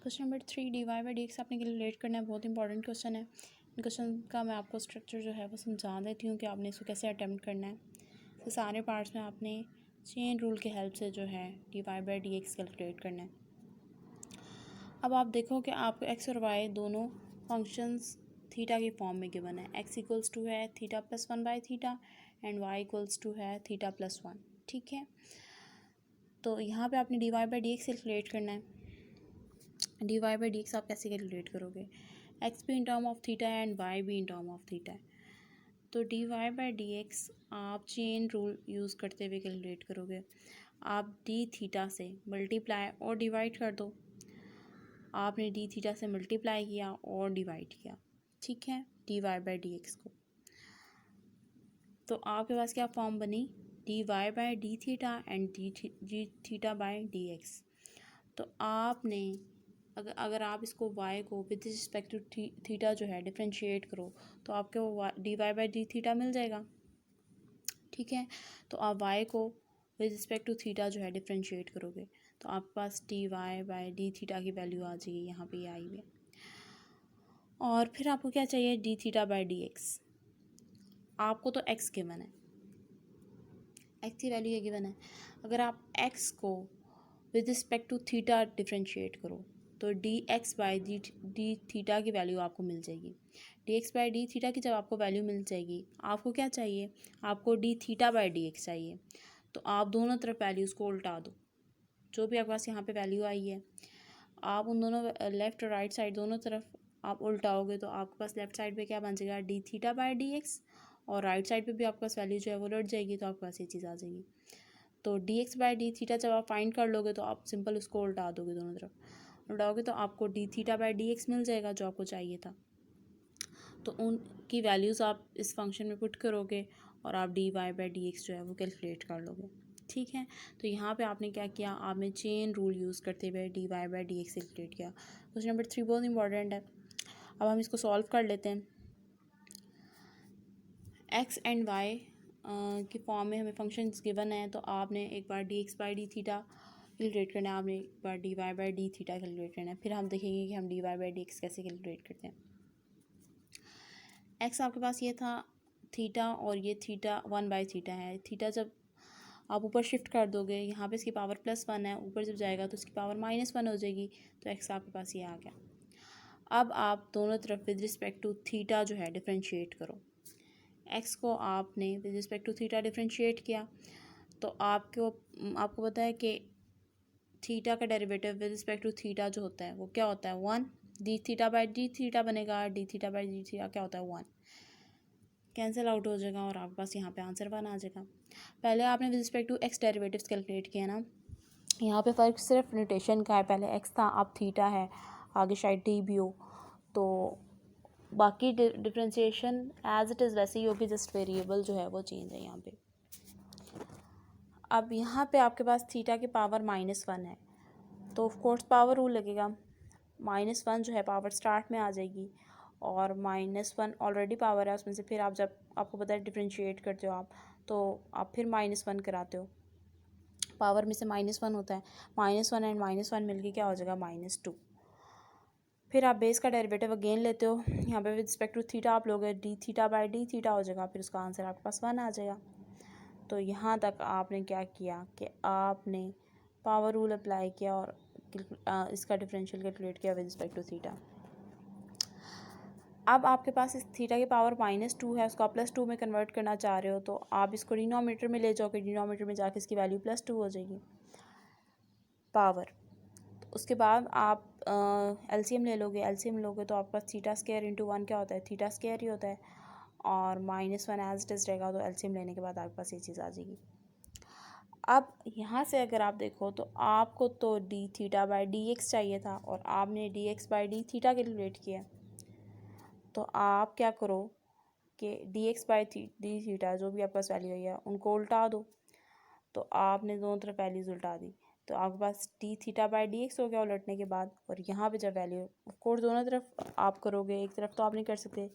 Question number 3 dy by d x आपने calculate करना है। बहुत इंपॉर्टेंट क्वेश्चन है। क्वेश्चन का मैं आपको स्ट्रक्चर जो है वो समझा देती हूँ कि आपने इसको कैसे अटैम्प्ट करना है। तो सारे पार्ट्स में आपने चेन रूल की हेल्प से जो है dy by d x calculate करना है। अब आप देखो कि आपको एक्स और वाई दोनों फंक्शंस थीटा की फॉर्म में गिवन है। एक्स इक्वल्स टू है theta plus one by theta and y equals to है थीटा प्लस वन। ठीक है, तो यहाँ पे आपने dy by d x calculate करना है। dy बाई डी एक्स आप कैसे कैलकुलेट करोगे? x भी इन टर्म ऑफ थीटा है एंड y भी इन टर्म ऑफ थीटा है। तो dy बाई डी एक्स आप चेन रूल यूज़ करते हुए कैलकुलेट करोगे। आप d थीटा से मल्टीप्लाई और डिवाइड कर दो। आपने d थीटा से मल्टीप्लाई किया और डिवाइड किया, ठीक है, dy बाई डी एक्स को। तो आपके पास क्या फॉर्म बनी? dy by d theta and d theta by d x. तो आपने अगर आप इसको y को विद रिस्पेक्ट टू थीटा जो है डिफ्रेंशिएट करो तो आपको dy बाई डी थीटा मिल जाएगा। ठीक है, तो आप y को विद रिस्पेक्ट टू थीटा जो है डिफ्रेंशिएट करोगे तो आपके पास dy बाई डी थीटा की वैल्यू आ जाएगी, यहाँ पे आई हुई है। और फिर आपको क्या चाहिए? D theta by d x. आपको तो x गिवन है, x की वैल्यू ये गिवन है। अगर आप x को with respect to theta differentiate करो तो d x by d theta की वैल्यू आपको मिल जाएगी। D x by d theta की जब आपको वैल्यू मिल जाएगी, आपको क्या चाहिए? आपको d theta by d x चाहिए। तो आप दोनों तरफ वैल्यूज़ को उल्टा दो। जो भी आपके पास यहाँ पे वैल्यू आई है, आप उन दोनों लेफ़्ट और राइट साइड दोनों तरफ आप उल्टाओगे तो आपके पास लेफ़्ट साइड पे क्या बन जाएगा? D theta by d x, और राइट साइड पे भी आपके पास वैल्यू जो है वो लौट जाएगी, तो आपके पास ये चीज़ आ जाएगी। तो d x by d theta जब आप फाइंड कर लोगे तो आप सिंपल उसको उल्टा दोगे, दोनों तरफ उल्टाओगे तो आपको d theta by d x मिल जाएगा जो आपको चाहिए था। तो उनकी वैल्यूज़ आप इस फंक्शन में पुट करोगे और आप d y by d x जो है वो कैलकुलेट कर लोगे। ठीक है, तो यहाँ पे आपने क्या किया? आपने चेन रूल यूज़ करते हुए d y by d x calculate किया। क्वेश्चन नंबर 3 बहुत इंपॉर्टेंट है। अब हम इसको सॉल्व कर लेते हैं। एक्स एंड वाई की फॉर्म में हमें फंक्शंस गिवन है, तो आपने एक बार d x by d theta calculate करना है, आपने एक बार d y by d theta calculate करना है। फिर हम देखेंगे कि हम d y by d x कैसे कैलकुलेट करते हैं। एक्स आपके पास ये था थीटा और ये थीटा वन बाई थीटा है। थीटा जब आप ऊपर शिफ्ट कर दोगे, यहाँ पे इसकी पावर प्लस वन है, ऊपर जब जाएगा तो इसकी पावर माइनस वन हो जाएगी, तो एक्स आपके पास ये आ गया। अब आप दोनों तरफ विद रिस्पेक्ट टू थीटा जो है डिफ्रेंशिएट करो। एक्स को आपने with respect to theta differentiate किया तो आपको पता है कि थीटा का derivative with respect to theta जो होता है वो क्या होता है? One. D theta by d theta बनेगा, d theta by d theta क्या होता है? वन। कैंसिल आउट हो जाएगा और आपके पास यहाँ पे आंसर वन आ जाएगा। पहले आपने with respect to x derivatives calculate किया ना, यहाँ पे फ़र्क सिर्फ नोटेशन का है। पहले एक्स था, अब थीटा है, आगे शायद टी भी हो, तो बाकी डिफ्रेंशिएशन एज इट इज़ वैसे ही होगी, जस्ट वेरिएबल जो है वो चेंज है यहाँ पे। अब यहाँ पे आपके पास थीटा की पावर माइनस वन है, तो ऑफ कोर्स पावर रूल लगेगा। माइनस वन जो है पावर स्टार्ट में आ जाएगी, और माइनस वन ऑलरेडी पावर है उसमें से, फिर आप जब आपको पता है डिफ्रेंशिएट करते हो आप, तो आप फिर माइनस वन कराते हो, पावर में से माइनस वन होता है। Minus one and minus one मिलके क्या हो जाएगा? Minus two. फिर आप बेस का डेरिवेटिव अगेन लेते हो, यहाँ पे विद रिस्पेक्ट टू थीटा आप लोगे, D theta by d theta हो जाएगा, फिर उसका आंसर आपके पास वन आ जाएगा। तो यहाँ तक आपने क्या किया कि आपने पावर रूल अप्लाई किया और इसका डिफरेंशियल कैलकुलेट किया विद रिस्पेक्ट टू थीटा। अब आपके पास इस थीटा की पावर माइनस टू है, उसको आप प्लस टू में कन्वर्ट करना चाह रहे हो, तो आप इसको डिनोमीटर में ले जाओगे, डिनोमीटर में जाके इसकी वैल्यू प्लस टू हो जाएगी पावर। उसके बाद आप एलसीएम ले लोगे, एलसीएम लोगे तो आपके पास थीटा स्क्वायर इंटू वन क्या होता है? थीटा स्क्वायर ही होता है, और minus one as it is रहेगा, तो एलसीएम लेने के बाद आपके पास ये चीज़ आ जाएगी। अब यहाँ से अगर आप देखो तो आपको तो D theta by d x चाहिए था, और आपने D x by d theta calculate किया। तो आप क्या करो कि D x by d theta जो भी आपके पास वैल्यू आई है उनको उल्टा दो। तो आपने दोनों तरफ वैल्यूज़ उल्टा दी, तो आपके पास d theta by d x हो गया उलटने के बाद। और यहाँ पे जब वैल्यू ऑफ कोर्स दोनों तरफ आप करोगे, एक तरफ तो आप नहीं कर सकते,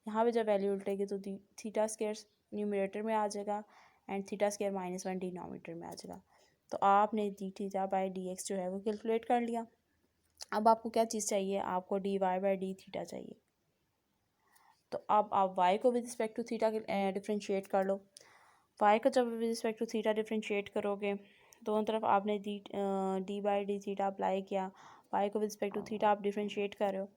यहाँ पे जब वैल्यू उल्टेगी तो थीटा स्क्वायर न्यूमरेटर में आ जाएगा and theta square minus one denominator में आ जाएगा। तो आपने D theta by d x जो है वो कैलकुलेट कर लिया। अब आपको क्या चीज़ चाहिए, आपको dy बाई डी थीटा चाहिए। तो अब आप y को with respect to theta differentiate कर लो। y को जब with respect to theta differentiate करोगे, दोनों तरफ आपने d by d theta apply किया, y को विद रिस्पेक्ट टू थीटा आप डिफ्रेंशिएट कर रहे हो,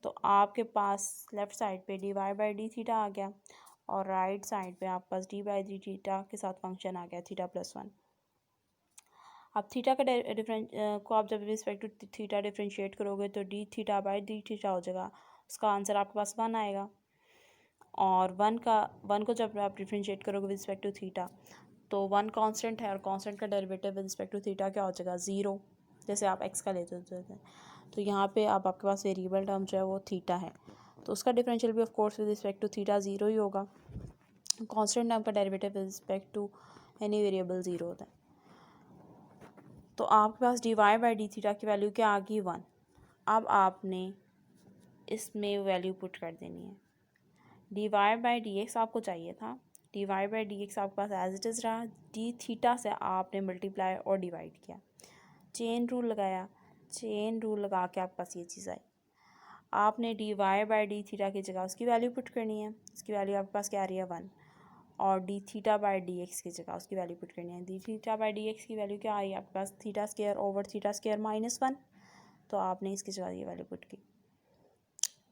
तो आपके पास लेफ़्ट साइड पे d y by d theta आ गया और राइट साइड पे आपके पास डी बाई डी थीटा के साथ फंक्शन आ गया थीटा प्लस 1। अब थीटा का डिफरेंस को आप जब रिस्पेक्ट टू थीटा डिफ्रेंशिएट करोगे तो D theta by d theta हो जाएगा, उसका आंसर आपके पास 1 आएगा। और वन को जब आप डिफ्रेंशिएट करोगे विद रिस्पेक्ट टू थीटा तो 1 कांस्टेंट है और कांस्टेंट का derivative with respect to theta क्या हो जाएगा, 0, जैसे आप एक्स का लेते हो। तो यहाँ पे अब आपके पास वेरिएबल टर्म जो है वो थीटा है, तो उसका डिफरेंशियल भी of course with respect to theta 0 ही होगा। कांस्टेंट टर्म का derivative with respect to any variable 0 होता है। तो आपके पास d y by d theta की वैल्यू क्या आ गई, 1। अब आपने इसमें वैल्यू पुट कर देनी है। D y by d x आपको चाहिए था, d y by d x आपके पास एज इट इज़ रहा, डी थीटा से आपने मल्टीप्लाई और डिवाइड किया, चेन रूल लगाया, चेन रूल लगा के आपके पास ये चीज़ आई। आपने d y by d theta की जगह उसकी वैल्यू पुट करनी है, उसकी वैल्यू आपके पास क्या आ रही है, 1। और d theta by d x की जगह उसकी वैल्यू पुट करनी है। D theta by d x की वैल्यू क्या आई आपके पास, theta square over theta square minus 1, तो आपने इसकी जगह ये वैल्यू पुट की।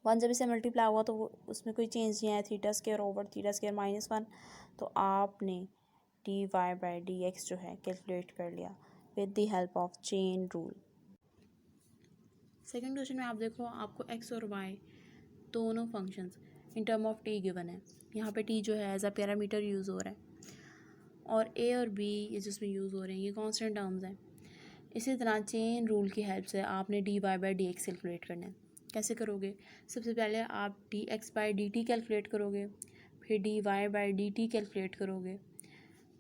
1 जब इसे मल्टीप्लाई हुआ तो उसमें कोई चेंज नहीं आया, theta square over theta square minus 1, तो आपने d y by d x जो है कैलकुलेट कर लिया with the help of chain rule. Second question में आप देखो, आपको एक्स और वाई दोनों functions in term of t given है। यहाँ पे टी जो है एज अ पैरामीटर यूज़ हो रहा है और ए और बी ये जिसमें यूज़ हो रहे हैं ये कांस्टेंट टर्म्स हैं। इसी तरह चेन रूल की हेल्प से आपने d y by d x calculate करना है। कैसे करोगे, सबसे पहले आप d x by d t calculate करोगे, फिर d y by d t calculate करोगे,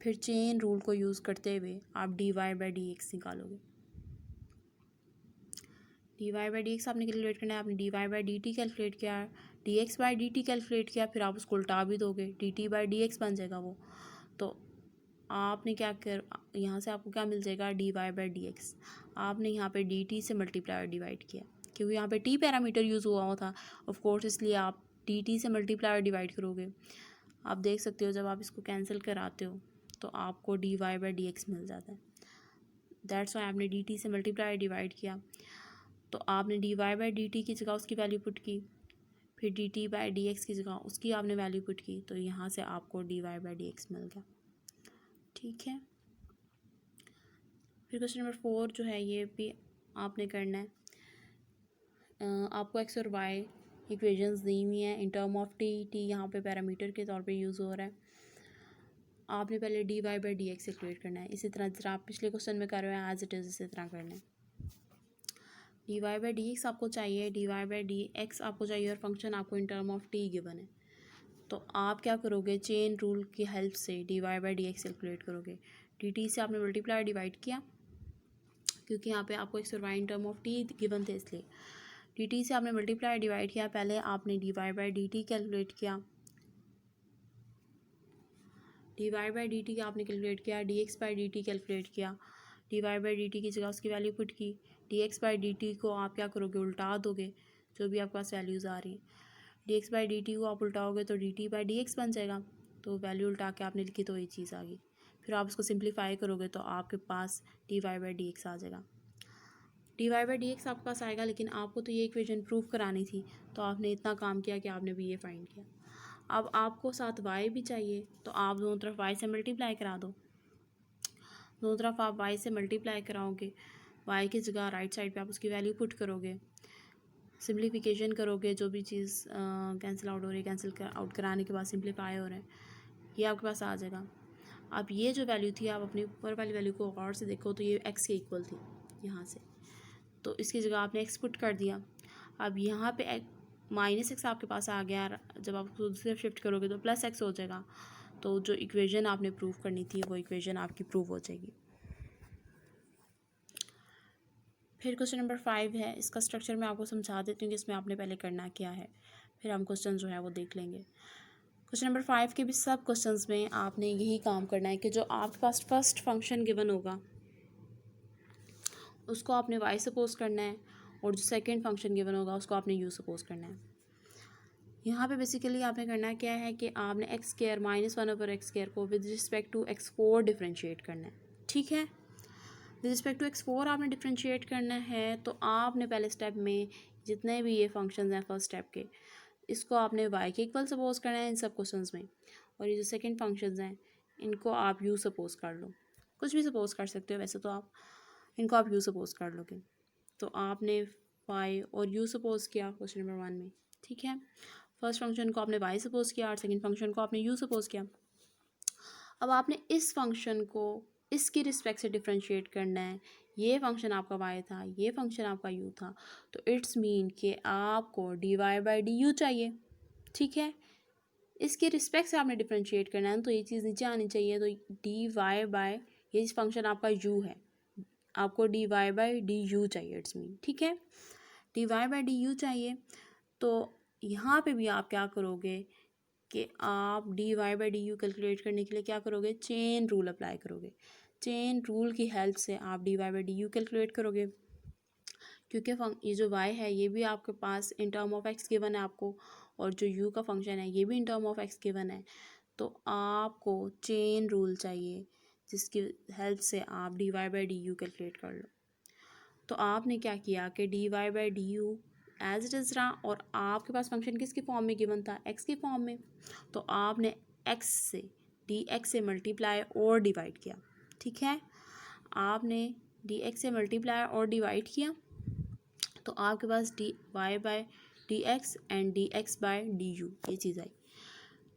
फिर चेन रूल को यूज़ करते हुए आप d y by d x निकालोगे। D y by d x आपने कैलकुलेट करना है, आपने d y by d t calculate किया, d x by d t calculate किया, फिर आप उसको उल्टा भी दोगे, D t by d x बन जाएगा वो। तो आपने क्या कर, यहाँ से आपको क्या मिल जाएगा, d y by d x. आपने यहाँ पे डी टी से मल्टीप्लाई और डिवाइड किया, क्योंकि यहाँ पे टी पैरामीटर यूज़ हुआ था ऑफ कोर्स, इसलिए आप डी टी से मल्टीप्लाई और डिवाइड करोगे। आप देख सकते हो जब आप इसको कैंसिल कराते हो तो आपको d y by d x मिल जाता है। दैट्स वाई आपने डी टी से मल्टीप्लाई डिवाइड किया, तो आपने d y by d t की जगह उसकी वैल्यू पुट की, फिर d t by d x की जगह उसकी आपने वैल्यू पुट की, तो यहाँ से आपको d y by d x मिल गया। ठीक है, फिर क्वेश्चन नंबर 4 जो है ये भी आपने करना है। आपको एक्स और वाई इक्वेशंस दी हुई हैं इन टर्म ऑफ टी, टी यहाँ पे पैरामीटर के तौर पे यूज़ हो रहा है। आपने पहले d y by d x calculate करना है, इसी तरह जिस आप पिछले क्वेश्चन में कर रहे हैं एज इट इज़ इसी तरह करना है। D y by d x आपको चाहिए, d y by d x आपको चाहिए और फंक्शन आपको in term of t given है। तो आप क्या करोगे, चेन रूल की हेल्प से d y by d x calculate करोगे। डी टी से आपने मल्टीप्लाई डिवाइड किया, क्योंकि यहाँ पे आपको एक्स और y in term of t given थे इसलिए। डी टी से आपने मल्टीप्लाई डिवाइड किया, पहले आपने d y by d t calculate किया, d y by d t का आपने कैलकुलेट किया, d x by d t calculate किया, d y by d t की जगह उसकी वैल्यू पुट की, d x by d t को आप क्या करोगे, उल्टा दोगे, जो भी आपके पास वैल्यूज़ आ रही हैं। D x by d t को आप उल्टाओगे तो D t by d x बन जाएगा, तो वैल्यू उल्टा के आपने लिखी तो ये चीज़ आ गई। फिर आप उसको सिंप्लीफाई करोगे तो आपके पास d y by d x आ जाएगा। D y by d x आपके पास आएगा, लेकिन आपको तो ये इक्वेशन प्रूव करानी थी, तो आपने इतना काम किया कि आपने भी ये फाइंड किया। अब आपको साथ वाई भी चाहिए, तो आप दोनों तरफ वाई से मल्टीप्लाई करा दो। दोनों तरफ आप वाई से मल्टीप्लाई कराओगे, वाई की जगह राइट साइड पे आप उसकी वैल्यू पुट करोगे, सिंप्लीफिकेशन करोगे, जो भी चीज़ कैंसिल आउट हो रही है कैंसिल आउट कराने के बाद सिंप्लीफाई हो रहा है, ये आपके पास आ जाएगा। अब ये जो वैल्यू थी आप अपनी ऊपर वाली वैल्यू को गौर से देखो तो ये एक्स के इक्वल थी यहाँ से, तो इसकी जगह आपने एक्स पुट कर दिया। अब यहाँ पे माइनस एक्स आपके पास आ गया, जब आप दूसरी शिफ्ट करोगे तो प्लस एक्स हो जाएगा, तो जो इक्वेशन आपने प्रूव करनी थी वो इक्वेशन आपकी प्रूव हो जाएगी। फिर क्वेश्चन नंबर 5 है, इसका स्ट्रक्चर मैं आपको समझा देती हूँ कि इसमें आपने पहले करना क्या है, फिर हम क्वेश्चन जो है वो देख लेंगे। क्वेश्चन नंबर 5 के भी सब क्वेश्चंस में आपने यही काम करना है कि जो आपके पास फर्स्ट फंक्शन गिवन होगा उसको आपने वाई सपोज करना है, और जो सेकंड फंक्शन गिवन होगा उसको आपने यू सपोज करना है। यहाँ पे बेसिकली आपने करना क्या है कि आपने एक्स स्क्वायर -1/x² को with respect to x4 differentiate करना है। ठीक है, विद रिस्पेक्ट टू x4 आपने डिफ्रेंशिएट करना है। तो आपने पहले स्टेप में जितने भी ये फंक्शंस हैं फर्स्ट स्टेप के, इसको आपने y के इक्वल सपोज करना है इन सब क्वेश्चंस में। और ये जो सेकंड फंक्शंस हैं इनको आप u सपोज कर लो, कुछ भी सपोज कर सकते हो वैसे तो आप, इनको आप u सपोज कर लोगे। तो आपने y और u सपोज किया क्वेश्चन नंबर 1 में। ठीक है, फर्स्ट फंक्शन को आपने y सपोज किया और सेकंड फंक्शन को आपने u सपोज किया। अब आपने इस फंक्शन को इसकी रिस्पेक्ट से डिफ्रेंशिएट करना है। ये फंक्शन आपका y था, ये फंक्शन आपका u था, तो इट्स मीन कि आपको dy/du चाहिए। ठीक है, इसके रिस्पेक्ट से आपने डिफ्रेंशिएट करना है, तो ये चीज़ नीचे आनी चाहिए। तो dy ये फंक्शन आपका u है, आपको dy/du चाहिए इट्स मीन। ठीक है, dy/du चाहिए। तो यहाँ पे भी आप क्या करोगे कि आप dy/du कैलकुलेट करने के लिए क्या करोगे, चेन रूल अप्लाई करोगे। चेन रूल की हेल्प से आप dy/du कैलकुलेट करोगे, क्योंकि ये जो y है ये भी आपके पास in term of x given है आपको, और जो u का फंक्शन है ये भी इन टर्म ऑफ x गिवन है। तो आपको चेन रूल चाहिए जिसकी हेल्प से आप dy/du कैलकुलेट कर लो। तो आपने क्या किया कि dy/du एज इट इज़ रहा, और आपके पास फंक्शन किसके फॉर्म में गिवन था, x के फॉर्म में। तो आपने x से dx से मल्टीप्लाई और डिवाइड किया। ठीक है, आपने dx से मल्टीप्लाई और डिवाइड किया, तो आपके पास dy/dx एंड dx/du ये चीज़ आई।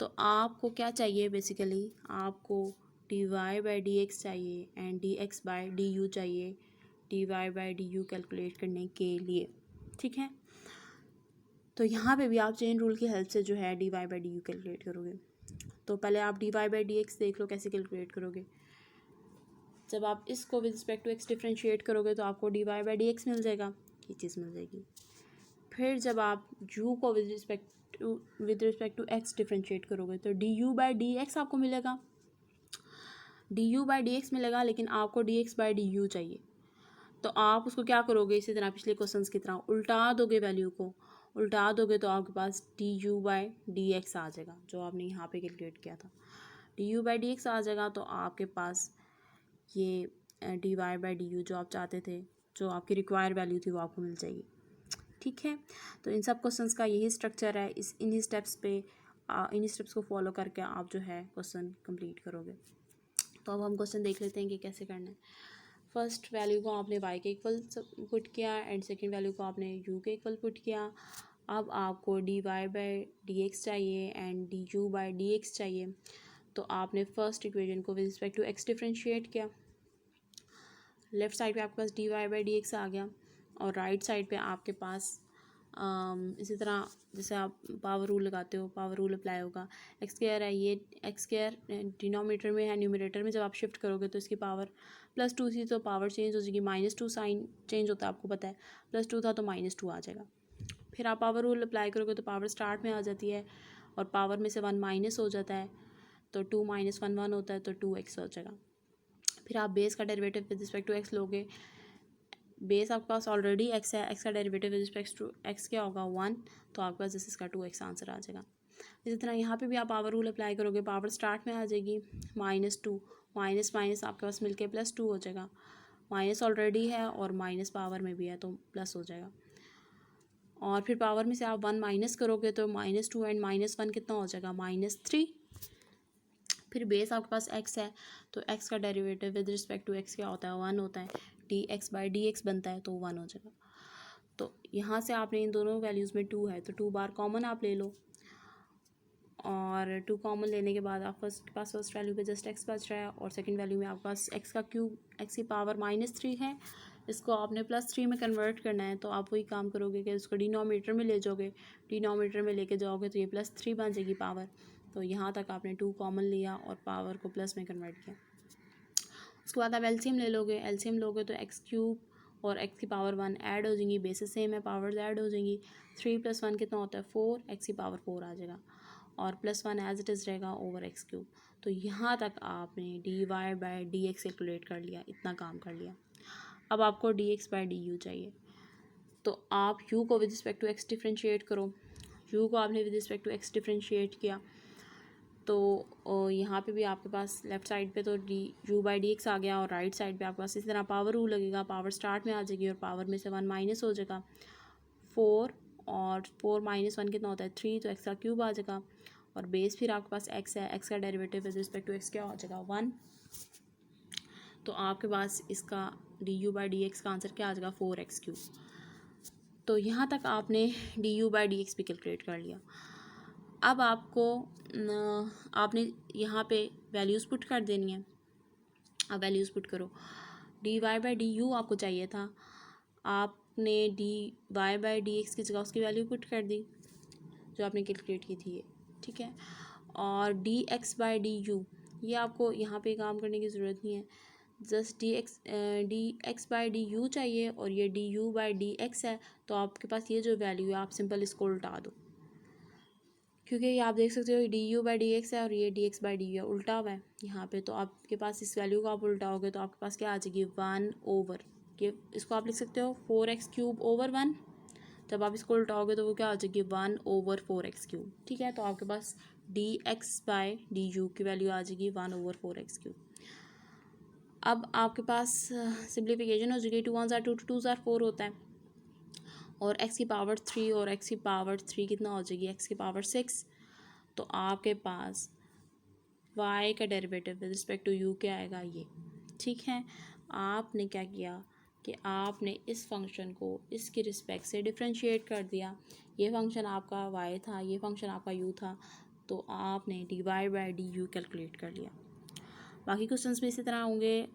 तो आपको क्या चाहिए बेसिकली, आपको dy/dx चाहिए एंड dx/du चाहिए dy/du कैलकुलेट करने के लिए। ठीक है, तो यहाँ पे भी आप चेन रूल की हेल्प से जो है dy/du कैलकुलेट करोगे। तो पहले आप dy/dx देख लो कैसे कैलकुलेट करोगे। जब आप इसको with respect to x differentiate करोगे तो आपको dy/dx मिल जाएगा, ये चीज़ मिल जाएगी। फिर जब आप u को with respect to x differentiate करोगे तो du/dx आपको मिलेगा, du/dx मिलेगा, लेकिन आपको dx/du चाहिए। तो आप उसको क्या करोगे, इसी तरह पिछले क्वेश्चंस की तरह उल्टा दोगे, वैल्यू को उल्टा दोगे तो आपके पास du/dx आ जाएगा, जो आपने यहाँ पे कैलकुलेट किया था। du/dx आ जाएगा तो आपके पास ये dy/du जो आप चाहते थे, जो आपकी रिक्वायर वैल्यू थी वो आपको मिल जाएगी। ठीक है, तो इन सब क्वेश्चंस का यही स्ट्रक्चर है। इन्हीं स्टेप्स को फॉलो करके आप जो है क्वेश्चन कंप्लीट करोगे। तो अब हम क्वेश्चन देख लेते हैं कि कैसे करना है। फर्स्ट वैल्यू को आपने y के इक्वल पुट किया एंड सेकंड वैल्यू को आपने u के इक्वल पुट किया। अब आपको dy/dx चाहिए एंड du/dx चाहिए। तो आपने फर्स्ट इक्वेशन को with respect to x differentiate किया। लेफ़्ट साइड पे आपके पास dy/dx आ गया, और राइट साइड पे आपके पास इसी तरह जैसे आप पावर रूल लगाते हो, पावर रूल अप्लाई होगा। x² है, ये x² डिनोमिनेटर में है, न्यूमरेटर में जब आप शिफ्ट करोगे तो इसकी पावर +2 थी तो पावर चेंज हो जाएगी, -2 साइन चेंज होता है आपको पता है, +2 था तो -2 आ जाएगा। फिर आप पावर रूल अप्लाई करोगे तो पावर स्टार्ट में आ जाती है, और पावर में से 1 माइनस हो जाता है, तो 2 - 1 1 होता है, तो 2x हो जाएगा। फिर आप बेस का derivative with respect to x लोगे। बेस आपके पास ऑलरेडी x है, x का derivative with respect to x क्या होगा 1, तो आपके पास जैसे इसका 2x आंसर आ जाएगा। इसी तरह यहाँ पे भी आप पावर रूल अप्लाई करोगे, पावर स्टार्ट में आ जाएगी, -2 माइनस माइनस आपके पास मिलके +2 हो जाएगा। माइनस ऑलरेडी है और माइनस पावर में भी है तो प्लस हो जाएगा। और फिर पावर में से आप 1 माइनस करोगे तो -2 एंड -1 कितना हो जाएगा, -3। फिर बेस आपके पास x है तो x का derivative with respect to x क्या होता है, 1 होता है, dx/dx बनता है तो 1 हो जाएगा। तो यहाँ से आपने इन दोनों वैल्यूज़ में 2 है तो 2 बार कॉमन आप ले लो, और 2 कॉमन लेने के बाद आप फर्स्ट वैल्यू पे जस्ट x बच रहा है, और सेकंड वैल्यू में आपके पास x का क्यूब, x की पावर -3 है, इसको आपने +3 में कन्वर्ट करना है। तो आप वही काम करोगे कि उसको डिनोमिनेटर में ले जाओगे, डिनोमिनेटर में लेके जाओगे तो ये +3 बन जाएगी पावर। तो यहाँ तक आपने 2 कॉमन लिया और पावर को प्लस में कन्वर्ट किया। उसके बाद आप एलसीएम ले लोगे, एलसीएम लोगे तो x³ और x की पावर 1 ऐड हो जाएंगी, बेसिस सेम है, पावर्स ऐड हो जाएंगी। 3 + 1 कितना होता है 4, x की पावर 4 आ जाएगा, और +1 एज इट इज़ रहेगा ओवर x³। तो यहाँ तक आपने dy/dx कैलकुलेट कर लिया, इतना काम कर लिया। अब आपको dx/du चाहिए। तो आप u को with respect to x differentiate करो। u को आपने with respect to x differentiate किया तो यहाँ पे भी आपके पास लेफ़्ट साइड पे तो u/dx आ गया और राइट साइड पे आपके पास इस तरह पावर रूल लगेगा। पावर स्टार्ट में आ जाएगी और पावर में से 1 माइनस हो जाएगा 4, और 4 माइनस 1 कितना होता है 3, तो x का क्यूब आ जाएगा। और बेस फिर आपके पास x है, x का derivative with respect to x क्या हो जाएगा 1। तो आपके पास इसका du/dx का आंसर क्या आ जाएगा 4x³। तो यहाँ तक आपने du/dx भी कैलकुलेट कर लिया। अब आपको आपने यहाँ पे वैल्यूज़ पुट कर देनी है। अब वैल्यूज़ पुट करो। dy/du आपको चाहिए था, आपने dy/dx की जगह उसकी वैल्यू पुट कर दी जो आपने कैलकुलेट की थी ये, ठीक है। और dx/du ये आपको यहाँ पे काम करने की ज़रूरत नहीं है, जस्ट dx/du चाहिए और ये du/dx है। तो आपके पास ये जो वैल्यू है आप सिंपल इसको उल्टा दो, क्योंकि ये आप देख सकते हो du/dx है और ये dx/du है, उल्टा हुआ है यहाँ पे। तो आपके पास इस वैल्यू को आप उल्टाओगे तो आपके पास क्या आ जाएगी 1/, ये इसको आप लिख सकते हो 4x³/1। जब आप इसको उल्टाओगे तो वो क्या आ जाएगी 1/4x³, ठीक है। तो आपके पास dx/du की वैल्यू आ जाएगी 1/4x³। अब आपके पास सिंप्लीफिकेशन हो जाएगी, 2 1 ज़ार 2 2 ज़ार 4 होता है, और x की पावर 3 और x की पावर 3 कितना हो जाएगी x की पावर 6। तो आपके पास y का derivative with respect to u क्या आएगा ये, ठीक है। आपने क्या किया कि आपने इस फंक्शन को इसके रिस्पेक्ट से डिफ्रेंशिएट कर दिया। ये फंक्शन आपका y था, ये फंक्शन आपका u था, तो आपने dy/du कैलकुलेट कर लिया। बाकी क्वेश्चंस भी इसी तरह होंगे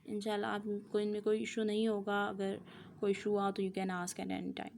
इंशाल्लाह। आपको इनमें कोई इशू नहीं होगा। अगर कोई इशू आ तो you can ask at any time.